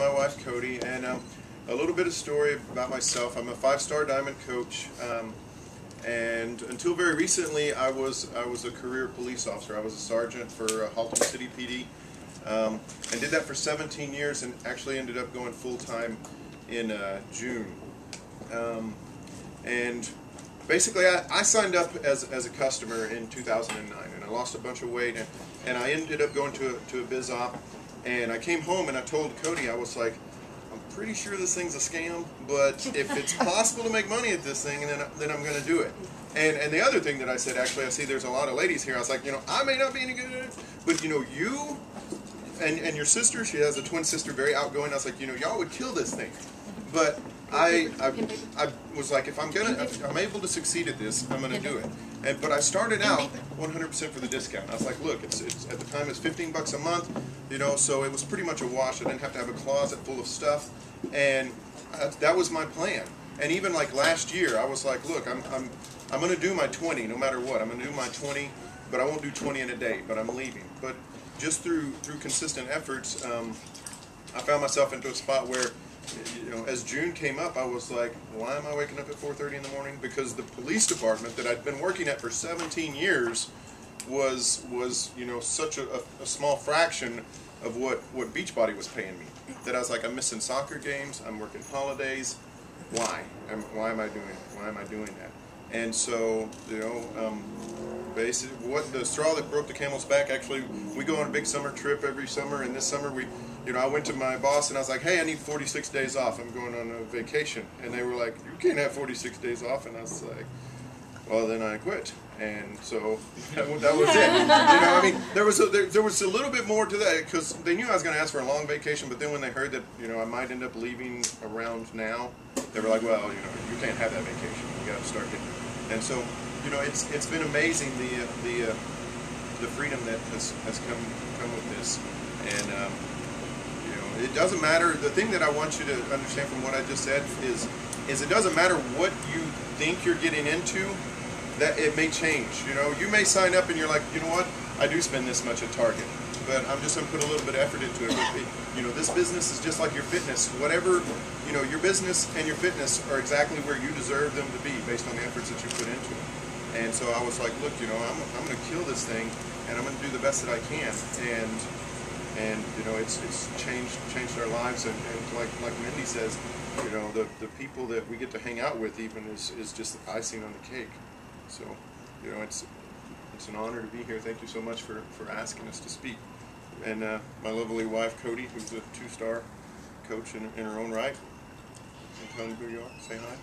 my wife Cody, and a little bit of story about myself. I'm a 5-star diamond coach, and until very recently, I was a career police officer. I was a sergeant for Halton City PD, and did that for 17 years, and actually ended up going full time in June. And basically, I signed up as a customer in 2009, and I lost a bunch of weight, and I ended up going to a biz op, and I came home and I told Cody, I was like, I'm pretty sure this thing's a scam, but if it's possible to make money at this thing, then I'm going to do it. And the other thing that I said, actually, I see there's a lot of ladies here. I was like, I may not be any good at it, but you and your sister, she has a twin sister, very outgoing. I was like, y'all would kill this thing. But I was like, if I'm able to succeed at this, I'm going to do it. But I started out 100% for the discount. I was like, look, it's at the time it's $15 a month, so it was pretty much a wash. I didn't have to have a closet full of stuff, and that was my plan. And even like last year, I was like, look, I'm going to do my 20 no matter what. I'm going to do my 20, but I won't do 20 in a day. But I'm leaving. But just through consistent efforts, I found myself into a spot where, as June came up, I was like, why am I waking up at 4:30 in the morning? Because the police department that I'd been working at for 17 years was such a small fraction of what Beachbody was paying me. That I was like, I'm missing soccer games, I'm working holidays. Why? Why am I doing that? And so, basically, what the straw that broke the camel's back. Actually, we go on a big summer trip every summer, and this summer I went to my boss and I was like, hey, I need 46 days off. I'm going on a vacation. And they were like, you can't have 46 days off. And I was like, well, then I quit. And so that was it. There was a little bit more to that, because they knew I was going to ask for a long vacation. But then when they heard that, I might end up leaving around now, they were like, well, you can't have that vacation. You got to start getting it. And so, it's been amazing the freedom that has come with this. And, it doesn't matter. The thing that I want you to understand from what I just said is it doesn't matter what you think you're getting into, that it may change. You may sign up and you're like, what? I do spend this much at Target, but I'm just going to put a little bit of effort into it. But, this business is just like your fitness. Whatever, your business and your fitness are exactly where you deserve them to be based on the efforts that you put into it. And so I was like, look, I'm going to kill this thing, and I'm going to do the best that I can. And it's changed our lives, and like Mindy says, the people that we get to hang out with even is just icing on the cake. So, it's an honor to be here. Thank you so much for asking us to speak. And my lovely wife Cody, who's a 2-star coach in her own right. Tell me who you are. Say hi.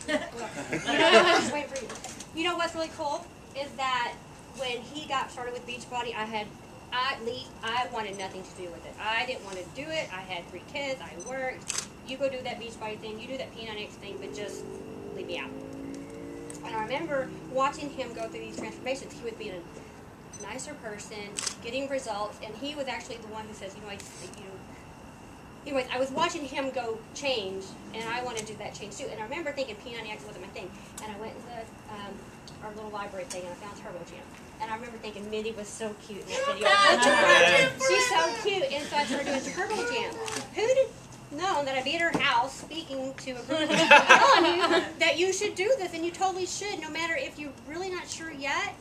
Just wait for you. You know what's really cool is that when he got started with Beachbody, I wanted nothing to do with it. I didn't want to do it. I had 3 kids. I worked. You go do that Beachbody thing. You do that P90X thing, but just leave me out. And I remember watching him go through these transformations. He would be a nicer person, getting results, and he was actually the one who says, anyways, I was watching him go change, and I want to do that change too. And I remember thinking P90X wasn't my thing. And I went into our little library thing, and I found Turbo Jam. And I remember thinking Mindy was so cute in that video. She's so cute. And so I started doing Turbo Jam. Who did know that I'd be at her house speaking to a group of people telling you that you should do this, and you totally should, no matter if you're really not sure yet.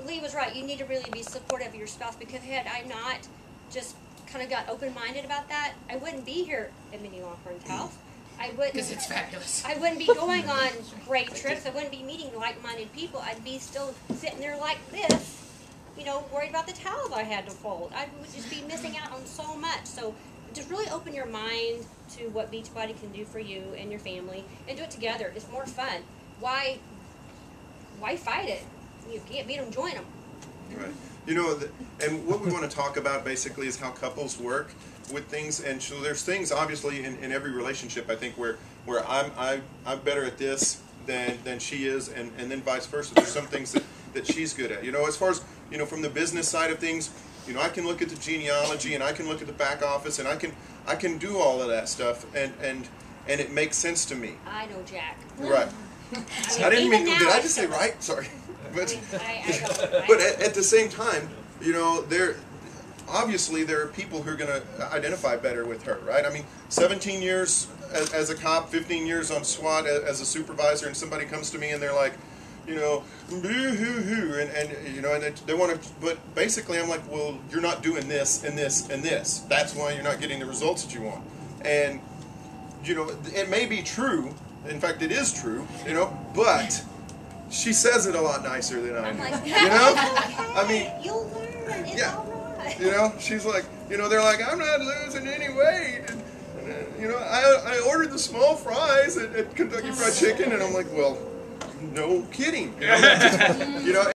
Lee was right. You need to really be supportive of your spouse, because had I not just kind of got open-minded about that, I wouldn't be here at Mindy Lawhorne's house. I wouldn't. Because it's fabulous. I wouldn't be going on great trips. I wouldn't be meeting like-minded people. I'd be still sitting there like this, worried about the towels I had to fold. I would just be missing out on so much. So just really open your mind to what Beachbody can do for you and your family, and do it together. It's more fun. Why fight it? You can't beat them, join them. Right. And what we want to talk about basically is how couples work with things. And so there's things obviously in every relationship, I think, where I'm better at this than she is, and then vice versa. There's some things that she's good at. As far as from the business side of things, I can look at the genealogy, and I can look at the back office, and I can do all of that stuff, and it makes sense to me. I know, Jack. Right. I didn't mean. Did I just say right? Sorry. But at the same time, obviously there are people who are going to identify better with her, right? I mean, 17 years as a cop, 15 years on SWAT as a supervisor, and somebody comes to me and they're like, you know, boo-hoo-hoo, and you know, and they want to, but basically I'm like, well, you're not doing this and this and this. That's why you're not getting the results that you want. And, you know, it may be true. In fact, it is true, you know, but she says it a lot nicer than I do. Like, you know? I mean, you'll learn. It's yeah. all right. You know, she's like, you know, they're like, I'm not losing any weight. And you know, I ordered the small fries at Kentucky Fried Chicken, and I'm like, well, no kidding. You know,